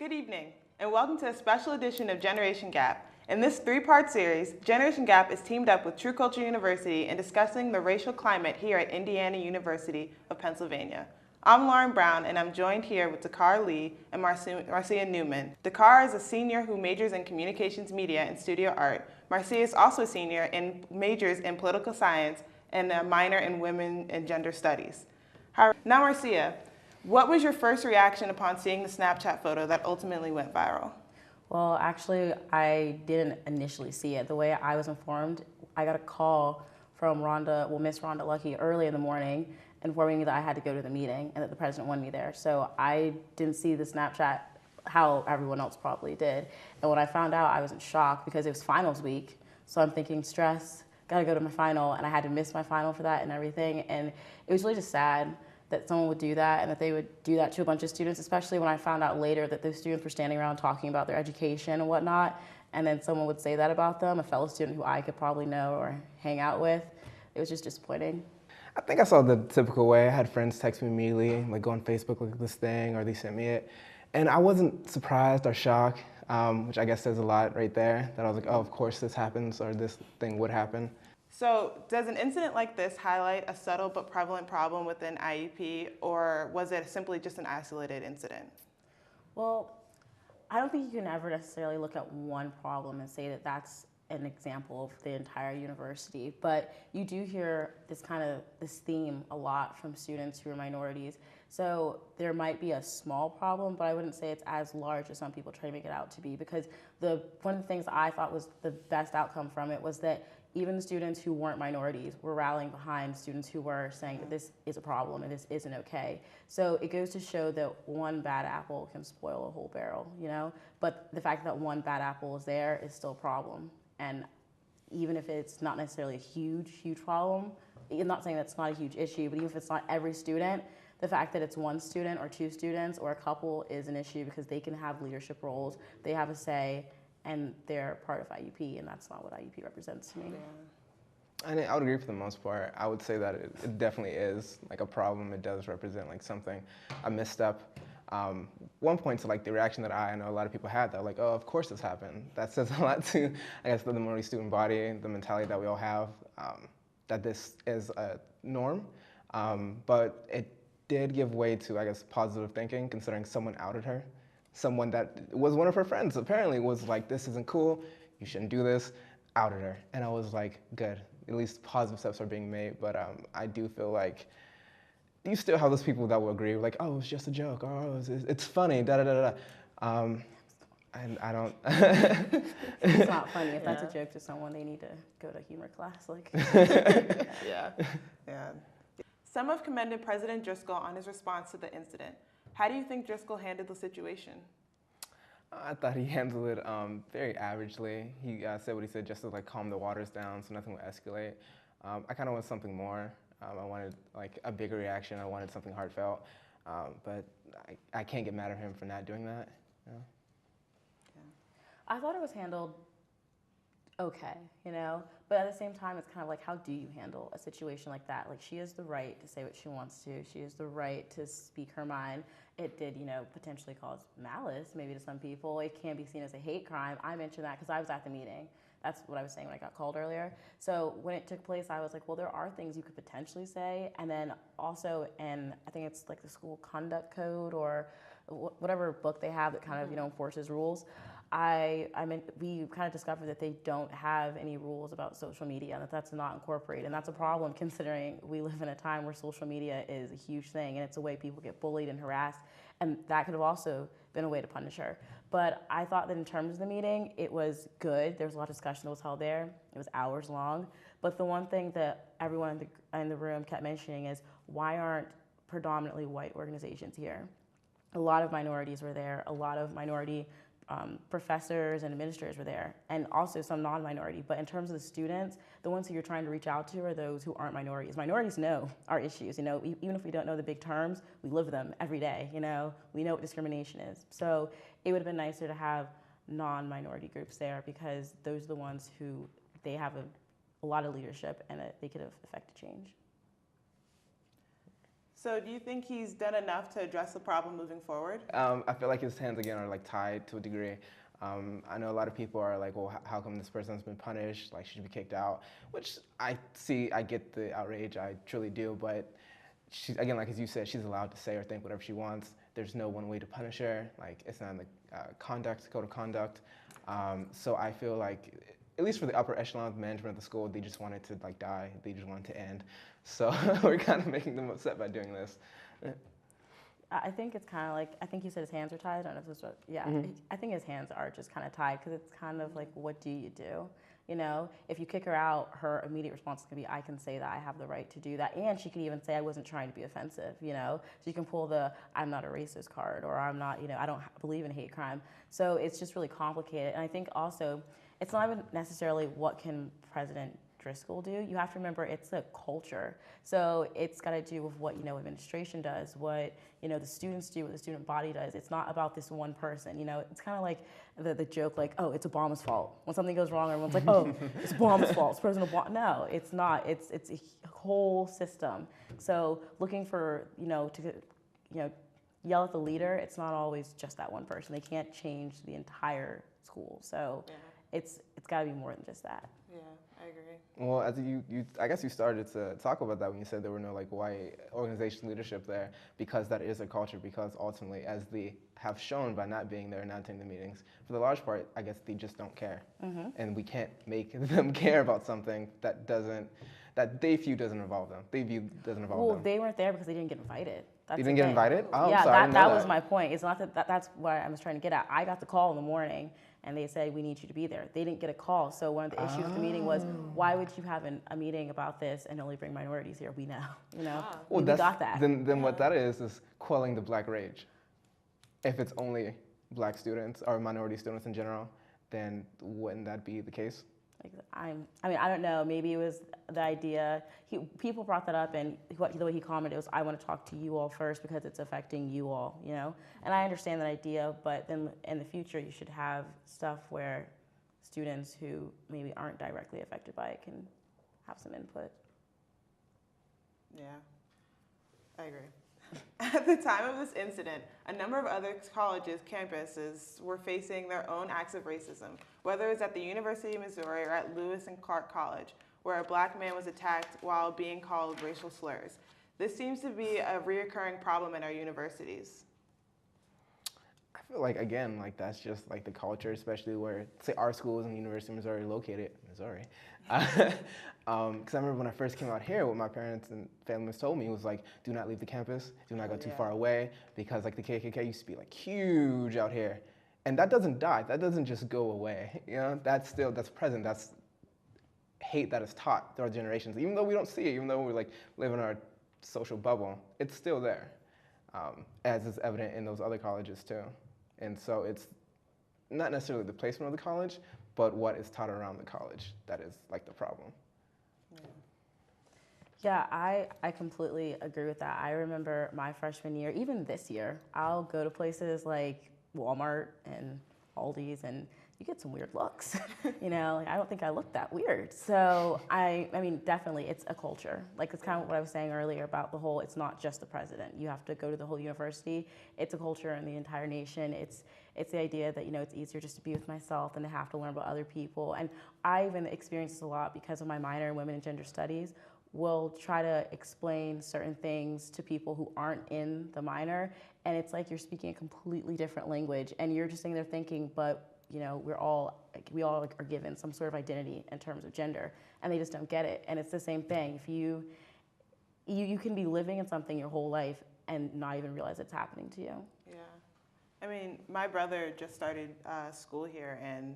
Good evening, and welcome to a special edition of Generation Gap. In this three-part series, Generation Gap is teamed up with True Culture University in discussing the racial climate here at Indiana University of Pennsylvania. I'm Lauren Brown, and I'm joined here with Dakar Lee and Marcia Newman. Dakar is a senior who majors in communications media and studio art. Marcia is also a senior and majors in political science and a minor in women and gender studies. Now, Marcia, what was your first reaction upon seeing the Snapchat photo that ultimately went viral? Well, actually, I didn't initially see it. The way I was informed, I got a call from Miss Rhonda Lucky early in the morning informing me that I had to go to the meeting and that the president wanted me there. So I didn't see the Snapchat how everyone else probably did. And when I found out, I was in shock because it was finals week. So I'm thinking stress, gotta go to my final, and I had to miss my final for that and everything. And it was really just sad that someone would do that and that they would do that to a bunch of students, especially when I found out later that those students were standing around talking about their education and whatnot, and then someone would say that about them, a fellow student who I could probably know or hang out with. It was just disappointing. I think I saw the typical way. I had friends text me immediately, like go on Facebook, look at this thing, or they sent me it. And I wasn't surprised or shocked, which I guess says a lot right there, that I was like, oh, of course this happens, or this thing would happen. So does an incident like this highlight a subtle but prevalent problem within IUP, or was it simply just an isolated incident? Well, I don't think you can ever necessarily look at one problem and say that that's an example of the entire university, but you do hear this theme a lot from students who are minorities. So there might be a small problem, but I wouldn't say it's as large as some people try to make it out to be, because one of the things I thought was the best outcome from it was that even the students who weren't minorities were rallying behind students who were saying that this is a problem and this isn't okay. So it goes to show that one bad apple can spoil a whole barrel, you know? But the fact that one bad apple is there is still a problem. And even if it's not necessarily a huge problem, I'm not saying that's not a huge issue, but even if it's not every student, the fact that it's one student or two students or a couple is an issue, because they can have leadership roles, they have a say, and they're part of IUP, and that's not what IUP represents to me. Yeah. And I would agree for the most part. I would say that it definitely is like a problem. It does represent like something, a misstep. One point to like the reaction that I know a lot of people had, that like, oh, of course this happened. That says a lot to, I guess, the minority student body, the mentality that we all have, that this is a norm. But it did give way to, I guess, positive thinking, considering someone outed her. Someone that was one of her friends apparently was like, this isn't cool, you shouldn't do this, outed her. And I was like, good, at least positive steps are being made. But I do feel like you still have those people that will agree, like, oh, it's just a joke, oh, it's funny, da-da-da-da. And I don't... It's not funny. If that's a joke to someone, they need to go to humor class. Like. Yeah. Some have commended President Driscoll on his response to the incident. How do you think Driscoll handled the situation? I thought he handled it very averagely. He said what he said just to like calm the waters down so nothing would escalate. I kind of wanted something more. I wanted like a bigger reaction. I wanted something heartfelt. But I can't get mad at him for not doing that. You know? Yeah. I thought it was handled okay, you know? But at the same time, it's kind of like, how do you handle a situation like that? Like, she has the right to say what she wants to. She has the right to speak her mind. It did, you know, potentially cause malice, maybe to some people. It can be seen as a hate crime. I mentioned that because I was at the meeting. That's what I was saying when I got called earlier. So when it took place, I was like, well, there are things you could potentially say. And then also, and I think it's like the school conduct code or whatever book they have that kind of, you know, enforces rules. We kind of discovered that they don't have any rules about social media, and that's not incorporated. And that's a problem, considering we live in a time where social media is a huge thing, and it's a way people get bullied and harassed. And that could have also been a way to punish her. But I thought that in terms of the meeting, it was good. There was a lot of discussion that was held there. It was hours long. But the one thing that everyone in the room kept mentioning is, why aren't predominantly white organizations here? A lot of minorities were there. A lot of minority professors and administrators were there, and also some non-minority. But in terms of the students, the ones who you're trying to reach out to are those who aren't minorities. Minorities know our issues, you know, even if we don't know the big terms, we live them every day, you know, we know what discrimination is. So it would have been nicer to have non-minority groups there, because those are the ones who, they have a lot of leadership, and they could have affected change. So do you think he's done enough to address the problem moving forward? I feel like his hands again are like tied to a degree. I know a lot of people are like, well, how come this person's been punished? Like, she should be kicked out. Which I get the outrage, I truly do. But she, again, like as you said, she's allowed to say or think whatever she wants. There's no one way to punish her. Like, it's not in the code of conduct. So I feel like, at least for the upper echelon of management of the school, they just wanted to like die. They just wanted to end. So we're kind of making them upset by doing this. I think it's kind of like, I think you said his hands are tied. I don't know if this is what, yeah. I think his hands are just kind of tied because it's kind of like, what do you do? You know, if you kick her out, her immediate response is going to be, I can say that I have the right to do that. And she could even say, I wasn't trying to be offensive, you know? So you can pull the, I'm not a racist card, or I'm not, you know, I don't believe in hate crime. So it's just really complicated. And I think also, it's not even necessarily what can President Driscoll do. You have to remember it's a culture. So it's got to do with what, you know, administration does, what, you know, the students do, what the student body does. It's not about this one person, you know. It's kind of like the joke, like, oh, it's Obama's fault. When something goes wrong, everyone's like, oh, it's Obama's fault. It's President Obama. No, it's not. It's a whole system. So looking for, you know, to, you know, yell at the leader, it's not always just that one person. They can't change the entire school. So it's got to be more than just that. Yeah, I agree. Well, as I guess you started to talk about that when you said there were no like white organization leadership there, because that is a culture. Because ultimately, as they have shown by not being there and not attending the meetings, for the large part, I guess they just don't care, and we can't make them care about something that they view doesn't involve them. They view doesn't involve them. Well, they weren't there because they didn't get invited. That's you didn't get invited? Oh, yeah, I'm sorry, that was my point. It's not that's what I was trying to get at. I got the call in the morning, and they said, we need you to be there. They didn't get a call. So one of the issues with the meeting was, why would you have a meeting about this and only bring minorities here? We know, you know? Well, we got that. Then what that is quelling the black rage. If it's only black students or minority students in general, then wouldn't that be the case? I mean, I don't know. Maybe it was the idea. People brought that up, and the way he commented was, I want to talk to you all first because it's affecting you all, you know? And I understand that idea, but then in the future, you should have stuff where students who maybe aren't directly affected by it can have some input. Yeah, I agree. At the time of this incident, a number of other colleges' campuses were facing their own acts of racism, whether it was at the University of Missouri or at Lewis and Clark College, where a black man was attacked while being called racial slurs. This seems to be a reoccurring problem in our universities. I feel like, again, like that's just like the culture, especially where, say, our school is in the University of Missouri, located in Missouri. Because I remember when I first came out here, what my parents and family members told me was like, do not leave the campus, do not go too far away, because like the KKK used to be like huge out here. And that doesn't die, that doesn't just go away. You know, that's present, that's hate that is taught through our generations. Even though we don't see it, even though we like live in our social bubble, it's still there, as is evident in those other colleges too. And so it's not necessarily the placement of the college, but what is taught around the college that is like the problem. Yeah, I completely agree with that. I remember my freshman year, even this year, I'll go to places like Walmart and Aldi's, and you get some weird looks. You know, like, I don't think I look that weird. So I mean, definitely, it's a culture. Like, it's kind of what I was saying earlier about the whole, it's not just the president. You have to go to the whole university. It's a culture in the entire nation. It's the idea that, you know, it's easier just to be with myself than to have to learn about other people. And I even experienced this a lot because of my minor in women and gender studies. Will try to explain certain things to people who aren't in the minor, and it's like you're speaking a completely different language, and you're just sitting there thinking, but you know, we all are given some sort of identity in terms of gender, and they just don't get it. And it's the same thing. If you can be living in something your whole life and not even realize it's happening to you. Yeah, I mean, my brother just started school here, and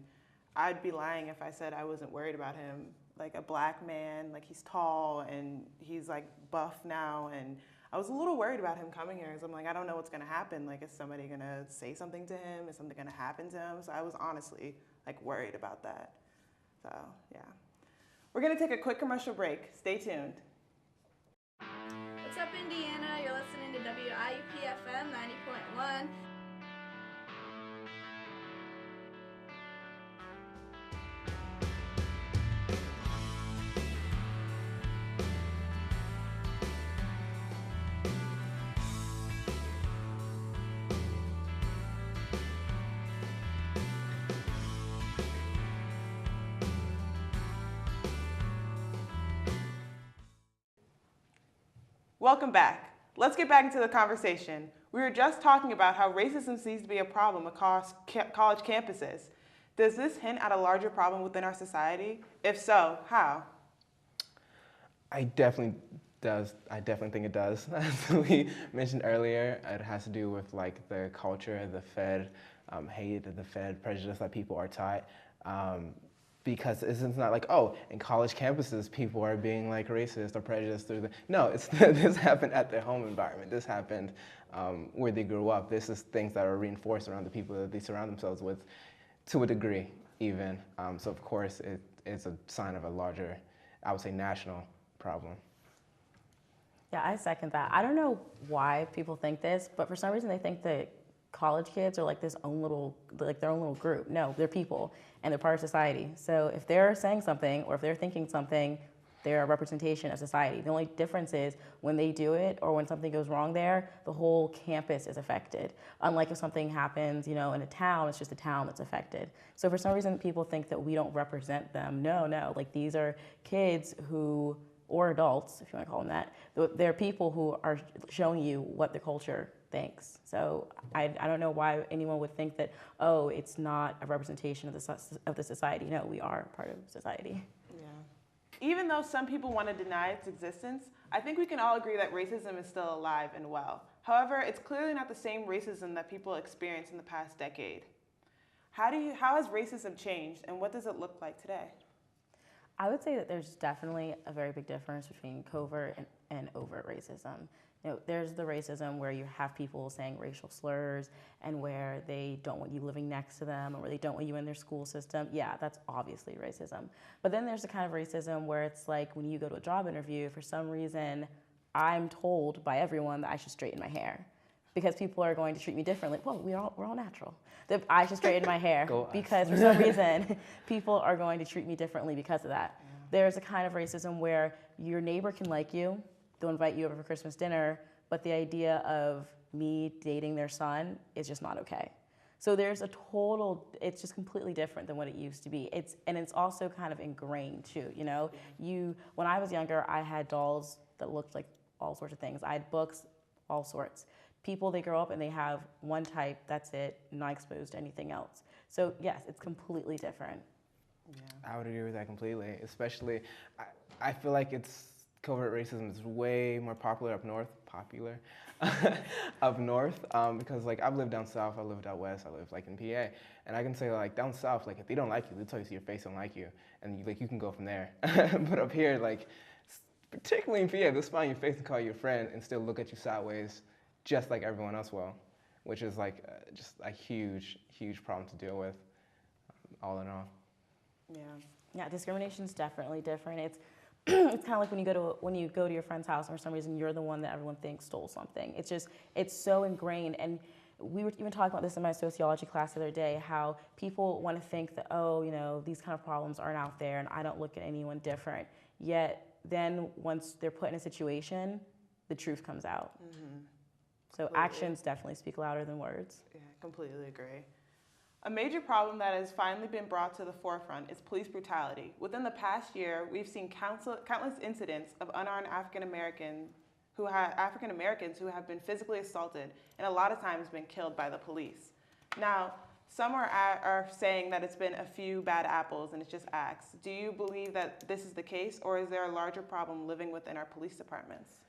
I'd be lying if I said I wasn't worried about him. Like a black man, like he's tall and he's like buff now, and I was a little worried about him coming here because I'm like, I don't know what's gonna happen. Like, is somebody gonna say something to him? Is something gonna happen to him? So I was honestly like worried about that. So yeah. We're gonna take a quick commercial break. Stay tuned. What's up, Indiana? You're listening to WIUP FM 90.1. Welcome back. Let's get back into the conversation. We were just talking about how racism seems to be a problem across college campuses. Does this hint at a larger problem within our society? If so, how? I definitely think it does. As we mentioned earlier, it has to do with like the culture, the Fed hate, the Fed prejudice that people are taught. Because it's not like, oh, in college campuses, people are being like racist or prejudiced through no, this happened at their home environment. This happened where they grew up. This is things that are reinforced around the people that they surround themselves with, to a degree, even. So of course, it's a sign of a larger, I would say, national problem. Yeah, I second that. I don't know why people think this, but for some reason they think that college kids are like their own little group. No, they're people and they're part of society. So if they're saying something or if they're thinking something, they're a representation of society. The only difference is when they do it or when something goes wrong there, the whole campus is affected. Unlike if something happens, in a town, it's just the town that's affected. So for some reason people think that we don't represent them. No, like these are kids who, or adults, if you want to call them that, they're people who are showing you what the culture thinks. So I don't know why anyone would think that, oh, it's not a representation of the society. No, we are part of society. Yeah. Even though some people want to deny its existence, I think we can all agree that racism is still alive and well. However, it's clearly not the same racism that people experienced in the past decade. How has racism changed and what does it look like today? I would say that there's definitely a very big difference between covert and overt racism. There's the racism where you have people saying racial slurs and where they don't want you living next to them or where they don't want you in their school system. Yeah, that's obviously racism. But then there's the kind of racism where it's like when you go to a job interview, for some reason, I'm told by everyone that I should straighten my hair because people are going to treat me differently. Well, we're all natural. That I should straighten my hair because for some reason, people are going to treat me differently because of that. Yeah. There's a kind of racism where your neighbor can like you, they'll invite you over for Christmas dinner, but the idea of me dating their son is just not okay. So there's it's just completely different than what it used to be. It's also kind of ingrained too, When I was younger, I had dolls that looked like all sorts of things. I had books, all sorts. People, they grow up and they have one type, that's it, not exposed to anything else. So yes, it's completely different. Yeah. I would agree with that completely, especially, I feel like covert racism is way more popular up north, because like I've lived down south, I lived out west, I lived like in PA, and I can say like down south, like if they don't like you, they tell you to your face don't like you, and you can go from there. But up here, like particularly in PA, they'll smile in your face and call you a friend and still look at you sideways, just like everyone else will, which is like just a huge problem to deal with, all in all. Yeah, discrimination is definitely different. It's kind of like when you go to your friend's house and for some reason you're the one that everyone thinks stole something. It's so ingrained. And we were even talking about this in my sociology class the other day, how people want to think that, these kind of problems aren't out there and I don't look at anyone different. Yet then once they're put in a situation, the truth comes out. Mm-hmm. So completely. Actions definitely speak louder than words. Yeah, completely agree. A major problem that has finally been brought to the forefront is police brutality. Within the past year, we've seen countless incidents of unarmed African Americans who have been physically assaulted and a lot of times been killed by the police. Now, some are saying that it's been a few bad apples and it's just acts. Do you believe that this is the case, or is there a larger problem living within our police departments?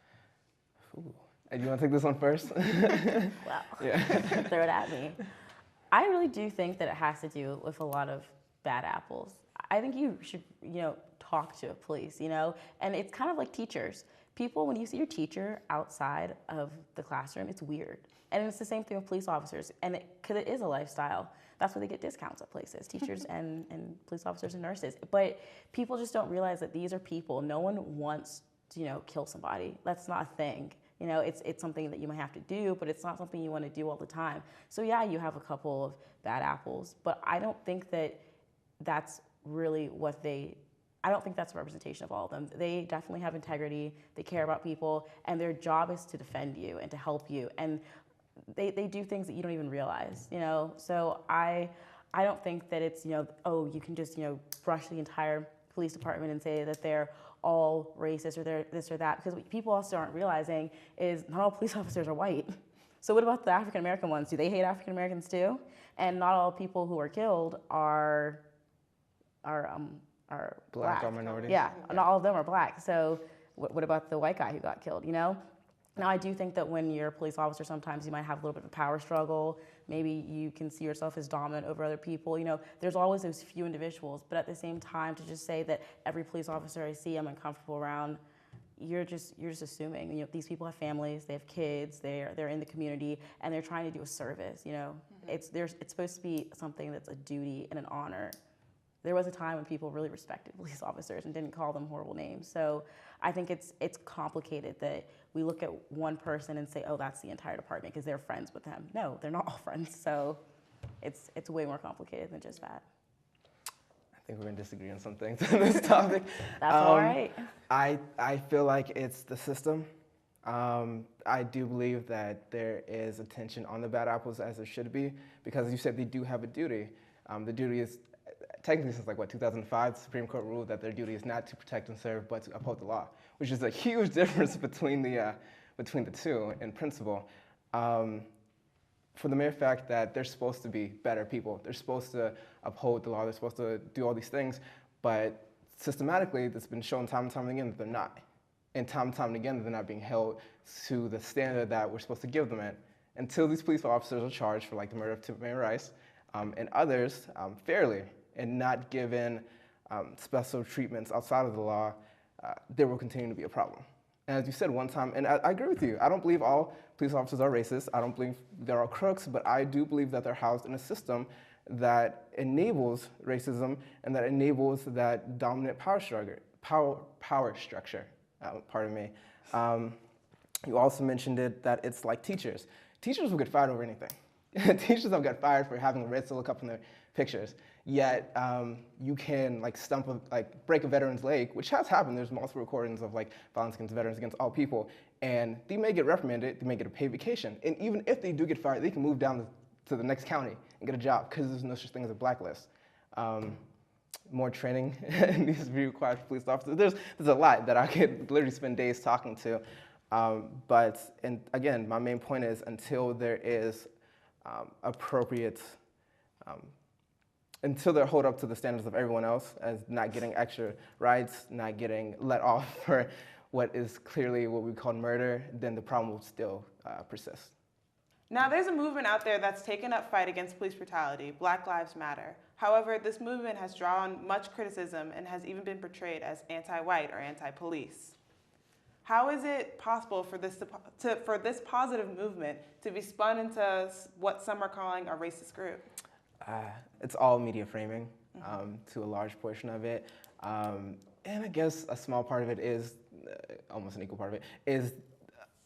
Ooh. Do you want to take this one first? Well, yeah. Throw it at me. I really do think that it has to do with a lot of bad apples. I think you should, talk to a police, and it's kind of like teachers. People, when you see your teacher outside of the classroom, it's weird. And it's the same thing with police officers, and because it is a lifestyle. That's why they get discounts at places, teachers and police officers and nurses. But people just don't realize that these are people. No one wants to, kill somebody. That's not a thing. It's something that you might have to do, but it's not something you want to do all the time. So yeah, you have a couple of bad apples, but I don't think that that's really I don't think that's a representation of all of them. They definitely have integrity, they care about people, and their job is to defend you and to help you. And they do things that you don't even realize, So I don't think that it's, you can just, brush the entire police department and say that they're all racist or they're this or that, because what people also aren't realizing is not all police officers are white. So what about the African American ones? Do they hate African Americans too? And not all people who are killed are black or minorities. Yeah, not all of them are black. So what about the white guy who got killed, you know? Now, I do think that when you're a police officer, sometimes you might have a little bit of a power struggle. Maybe you can see yourself as dominant over other people. You know, there's always those few individuals, but at the same time, to just say that every police officer I see I'm uncomfortable around, you're just assuming. You know, these people have families, they have kids, they're in the community, and they're trying to do a service. You know, it's supposed to be something that's a duty and an honor. There was a time when people really respected police officers and didn't call them horrible names. So I think it's complicated that we look at one person and say, oh, that's the entire department because they're friends with him. No, they're not all friends. So it's way more complicated than just that. I think we're going to disagree on some things on this topic. That's all right. I feel like it's the system. I do believe that there is attention on the bad apples as there should be, because as you said, they do have a duty. The duty is, technically since like 2005, the Supreme Court ruled that their duty is not to protect and serve, but to uphold the law, which is a huge difference between the two in principle. For the mere fact that they're supposed to be better people, they're supposed to uphold the law, they're supposed to do all these things, but systematically, it's been shown time and time again that they're not. And time again, they're not being held to the standard that we're supposed to give them until these police officers are charged for like the murder of Mayor Rice and others fairly and not given special treatments outside of the law, there will continue to be a problem. And as you said one time, and I agree with you, I don't believe all police officers are racist. I don't believe they're all crooks, but I do believe that they're housed in a system that enables racism and that enables that dominant power structure. Pardon me. You also mentioned it that it's like teachers. Teachers will get fired over anything. Teachers have got fired for having a red Solo cup in their pictures. Yet you can break a veteran's leg, which has happened. There's multiple recordings of like violence against veterans, against all people, and they may get reprimanded. They may get a paid vacation, and even if they do get fired, they can move down to the next county and get a job because there's no such thing as a blacklist. More training needs to be required for police officers. There's a lot that I could literally spend days talking to. And again, my main point is until there is appropriate, until they're held up to the standards of everyone else as not getting extra rights, not getting let off for what is clearly what we call murder, then the problem will still persist. Now, there's a movement out there that's taken up fight against police brutality, Black Lives Matter. However, this movement has drawn much criticism and has even been portrayed as anti-white or anti-police. How is it possible for this positive movement to be spun into what some are calling a racist group? It's all media framing to a large portion of it. And I guess a small part of it is, almost an equal part of it, is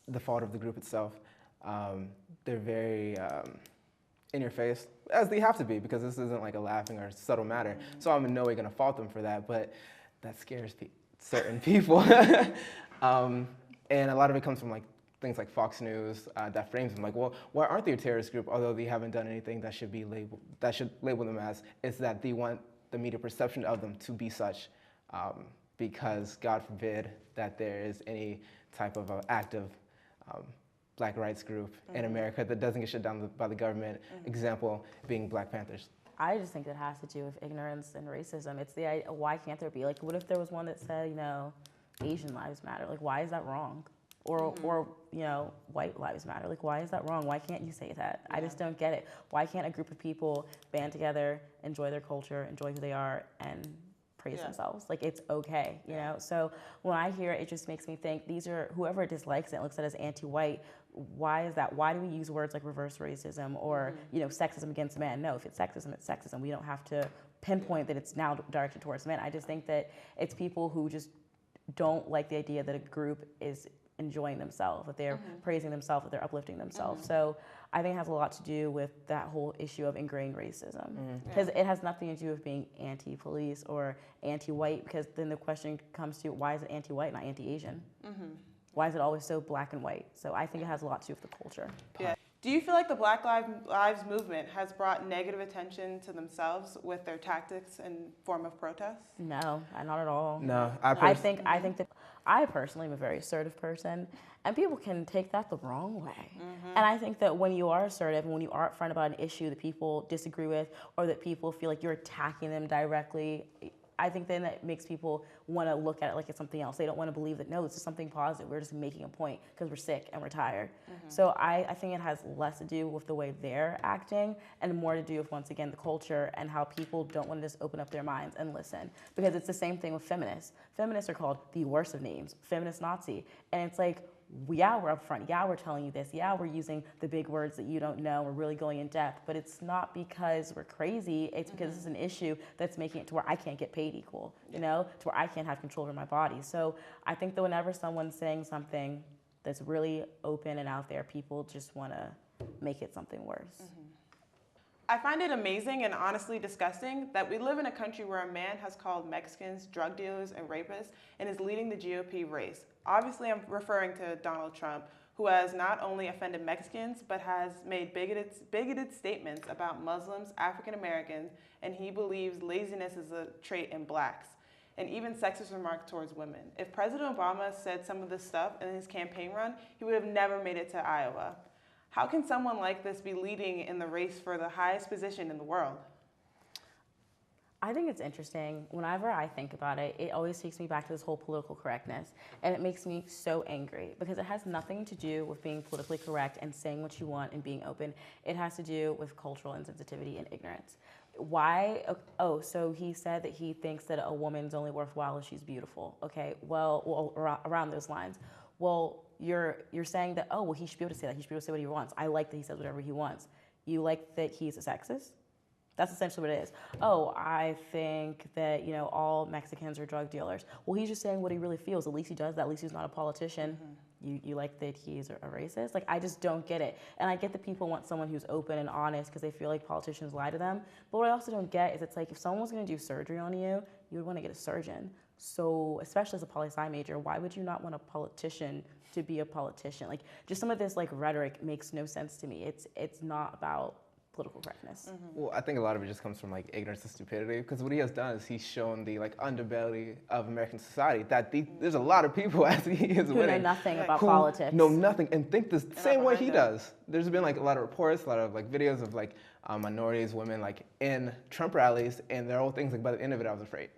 the fault of the group itself. They're very in your face, as they have to be, because this isn't like a laughing or subtle matter. So I'm in no way going to fault them for that, but that scares certain people. And a lot of it comes from like things like Fox News that frames them like, well, why aren't they a terrorist group? Although they haven't done anything that should label them as. It's that they want the media perception of them to be such, because God forbid that there is any type of active Black rights group in America that doesn't get shut down by the government. Example being Black Panthers. I just think it has to do with ignorance and racism. It's the idea, why can't there be, like, what if there was one that said, you know, Asian lives matter? Like, why is that wrong? Or you know, white lives matter. Like, why is that wrong? Why can't you say that? Yeah. I just don't get it. Why can't a group of people band together, enjoy their culture, enjoy who they are, and praise themselves? Like, it's okay, you know? So when I hear it, it just makes me think these are, whoever dislikes it looks at it as anti-white. Why is that? Why do we use words like reverse racism or, you know, sexism against men? No, if it's sexism, it's sexism. We don't have to pinpoint that it's now directed towards men. I just think that it's people who just don't like the idea that a group is enjoying themselves, that they're praising themselves, that they're uplifting themselves. So I think it has a lot to do with that whole issue of ingrained racism, because it has nothing to do with being anti-police or anti-white, because then the question comes to, why is it anti-white, not anti-Asian? Why is it always so black and white? So I think it has a lot to do with the culture. Yeah. Do you feel like the Black Lives Movement has brought negative attention to themselves with their tactics and form of protest? No, not at all. No, I think that I personally am a very assertive person, and people can take that the wrong way. And I think that when you are assertive and when you are upfront about an issue that people disagree with or that people feel like you're attacking them directly, I think then that makes people want to look at it like it's something else. They don't want to believe that, no, this is something positive. We're just making a point because we're sick and we're tired. So I think it has less to do with the way they're acting and more to do with, once again, the culture and how people don't want to just open up their minds and listen. Because it's the same thing with feminists. Feminists are called the worst of names, feminist Nazi. And it's like, yeah, we're upfront. Yeah, we're telling you this. Yeah, we're using the big words that you don't know. We're really going in depth. But it's not because we're crazy. It's because this is an issue that's making it to where I can't get paid equal, you know, to where I can't have control over my body. So I think that whenever someone's saying something that's really open and out there, people just want to make it something worse. I find it amazing and honestly disgusting that we live in a country where a man has called Mexicans drug dealers and rapists and is leading the GOP race. Obviously, I'm referring to Donald Trump, who has not only offended Mexicans, but has made bigoted statements about Muslims, African Americans, and he believes laziness is a trait in blacks, and even sexist remarks towards women. If President Obama said some of this stuff in his campaign run, he would have never made it to Iowa. How can someone like this be leading in the race for the highest position in the world? I think it's interesting. Whenever I think about it, it always takes me back to this whole political correctness. And it makes me so angry because it has nothing to do with being politically correct and saying what you want and being open. It has to do with cultural insensitivity and ignorance. Why? Oh, so he said that he thinks that a woman's only worthwhile if she's beautiful. Okay, well around those lines. Well, you're saying that, oh, well, he should be able to say that. He should be able to say what he wants. I like that he says whatever he wants. You like that he's a sexist? That's essentially what it is. Oh, I think that, you know, all Mexicans are drug dealers. Well, he's just saying what he really feels. At least he does that. At least he's not a politician. You like that he's a racist? Like, I just don't get it. And I get that people want someone who's open and honest because they feel like politicians lie to them. But what I also don't get is it's like if someone was going to do surgery on you, you would want to get a surgeon. So, especially as a poli-sci major, why would you not want a politician to be a politician? Like, just some of this like rhetoric makes no sense to me. It's not about political correctness. Well, I think a lot of it just comes from like ignorance and stupidity, because what he has done is he's shown the like underbelly of American society that there's a lot of people as he is Who winning know nothing about who politics. know nothing and think the same way he behind it. does. There's been like a lot of reports, a lot of like videos of like minorities, women like in Trump rallies, and they're all things like by the end of it I was afraid.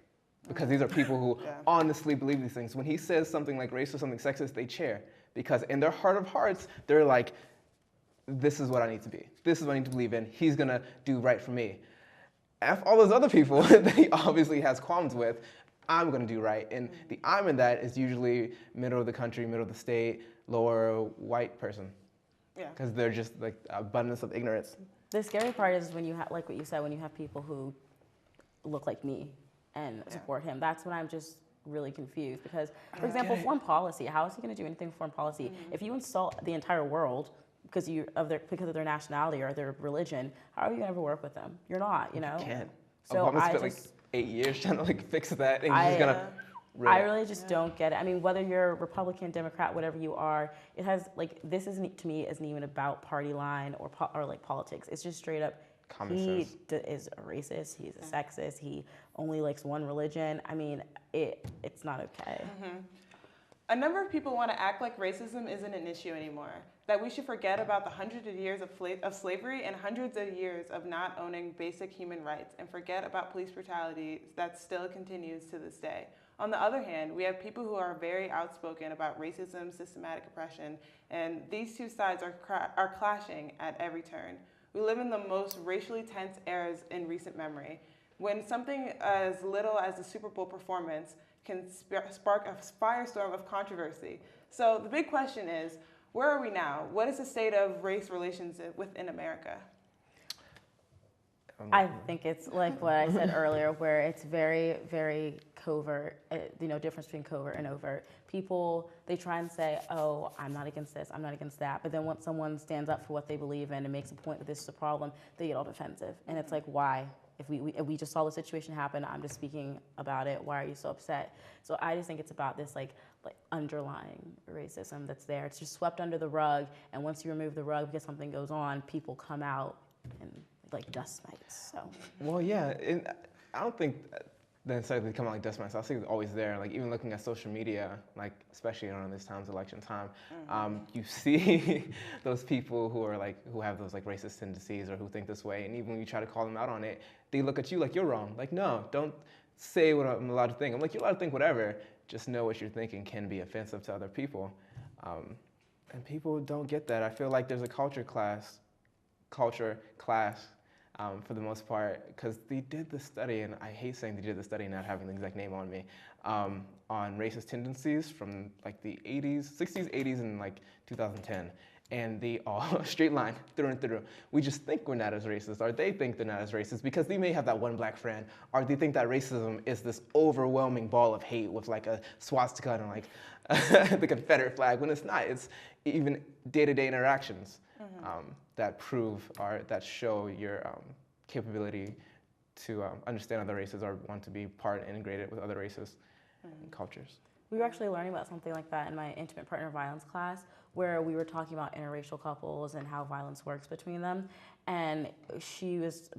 Because these are people who honestly believe these things. When he says something like racist, something sexist, they cheer. Because in their heart of hearts, they're like, this is what I need to be. This is what I need to believe in. He's gonna do right for me. F all those other people that he obviously has qualms with, I'm gonna do right. And the I'm in that is usually middle of the country, middle of the state, lower white person. Yeah. Because they're just like abundance of ignorance. The scary part is when you have, like what you said, when you have people who look like me and support him. That's when I'm just really confused because, for example, foreign policy, how is he going to do anything with foreign policy? If you insult the entire world because of their nationality or their religion, how are you going to ever work with them? You're not, you know? You can't. So Obama spent like 8 years trying to like fix that, and he's just gonna. I really just don't get it. I mean, whether you're Republican, Democrat, whatever you are, it has like this isn't to me isn't even about party line or like politics. It's just straight up. He is a racist. He's a sexist. He only likes one religion. I mean, it's not okay. A number of people want to act like racism isn't an issue anymore, that we should forget about the hundreds of years of slavery and hundreds of years of not owning basic human rights, and forget about police brutality that still continues to this day. On the other hand, we have people who are very outspoken about racism, systematic oppression, and these two sides are clashing at every turn. We live in the most racially tense eras in recent memory, when something as little as a Super Bowl performance can spark a firestorm of controversy. So the big question is, where are we now? What is the state of race relations within America? I think it's like what I said earlier, where it's very, very covert, difference between covert and overt. People, they try and say, oh, I'm not against this, I'm not against that. But then once someone stands up for what they believe in and makes a point that this is a problem, they get all defensive. And it's like, why? If we just saw the situation happen, I'm just speaking about it, why are you so upset? So I just think it's about this like like underlying racism that's there. It's just swept under the rug, and once you remove the rug because something goes on, people come out and like dust mites. So. Well, yeah, I don't think that necessarily they come out like dust mites. I think it's always there. Like even looking at social media, like especially around this time's election time, you see those people who have those like racist tendencies or who think this way, and even when you try to call them out on it, they look at you like you're wrong. Like no, don't say what I'm allowed to think. I'm like, you're allowed to think whatever. Just know what you're thinking can be offensive to other people, and people don't get that. I feel like there's a culture class. For the most part, because they did the study, and I hate saying they did the study and not having the exact name on me, on racist tendencies from like the 80s, 60s, 80s, and like 2010. And they all, straight line, through and through. We just think we're not as racist, or they think they're not as racist because they may have that one black friend, or they think that racism is this overwhelming ball of hate with like a swastika and like the Confederate flag, when it's not. It's even day-to-day interactions that show your capability to understand other races or want to be part and integrated with other races and cultures. We were actually learning about something like that in my intimate partner violence class, where we were talking about interracial couples and how violence works between them. And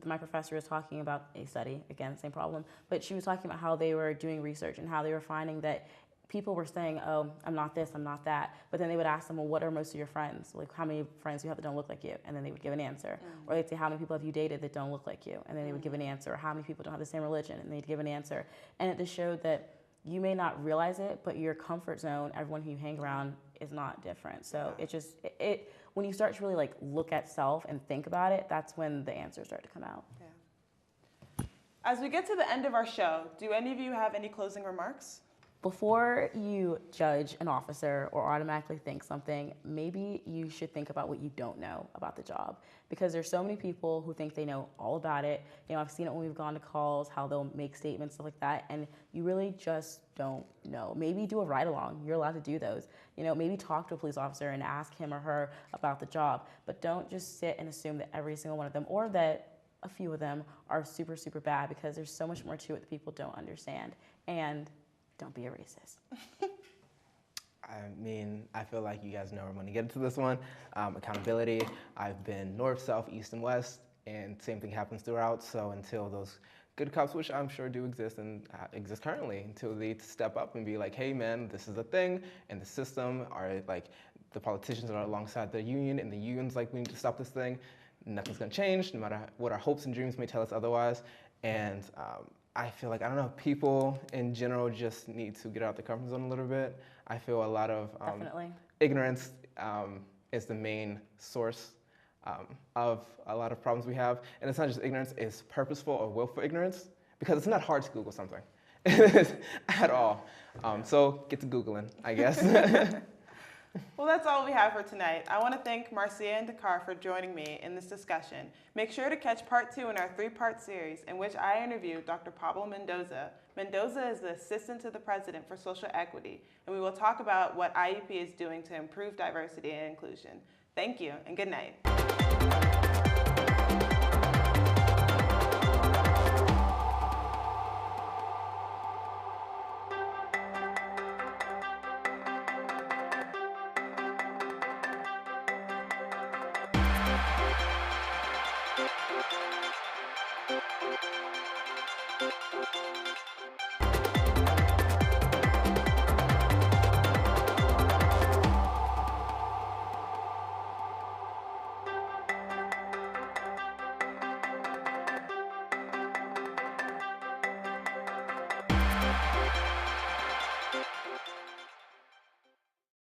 my professor was talking about a study, again, same problem, but she was talking about how they were doing research and how they were finding that people were saying, oh, I'm not this, I'm not that. But then they would ask them, well, what are most of your friends? Like, how many friends do you have that don't look like you? And then they would give an answer. Or they'd say, how many people have you dated that don't look like you? And then they would give an answer. Or how many people don't have the same religion? And they'd give an answer. And it just showed that you may not realize it, but your comfort zone, everyone who you hang around, is not different. So when you start to really like look at self and think about it, that's when the answers start to come out. Yeah. As we get to the end of our show, do any of you have any closing remarks? Before you judge an officer or automatically think something, maybe you should think about what you don't know about the job. Because there's so many people who think they know all about it. You know, I've seen it when we've gone to calls, how they'll make statements, stuff like that, and you really just don't know. Maybe do a ride-along. You're allowed to do those. You know, maybe talk to a police officer and ask him or her about the job. But don't just sit and assume that every single one of them, or that a few of them, are super, super bad, because there's so much more to it that people don't understand. And don't be a racist. I mean, I feel like you guys know I'm going to get into this one. Accountability. I've been north, south, east, and west, and same thing happens throughout. So until those good cops, which I'm sure do exist and exist currently, until they step up and be like, hey man, this is a thing, and the system, are like the politicians are alongside the union, and the union's like, we need to stop this thing, nothing's going to change, no matter what our hopes and dreams may tell us otherwise. And I feel like, I don't know, people in general just need to get out the comfort zone a little bit. I feel a lot of ignorance is the main source of a lot of problems we have. And it's not just ignorance, it's purposeful or willful ignorance, because it's not hard to Google something at all. So get to Googling, I guess. Well, that's all we have for tonight. I want to thank Marcia and Dakar for joining me in this discussion. Make sure to catch part 2 in our 3-part series, in which I interview Dr. Pablo Mendoza. Mendoza is the Assistant to the President for Social Equity, and we will talk about what IUP is doing to improve diversity and inclusion. Thank you, and good night.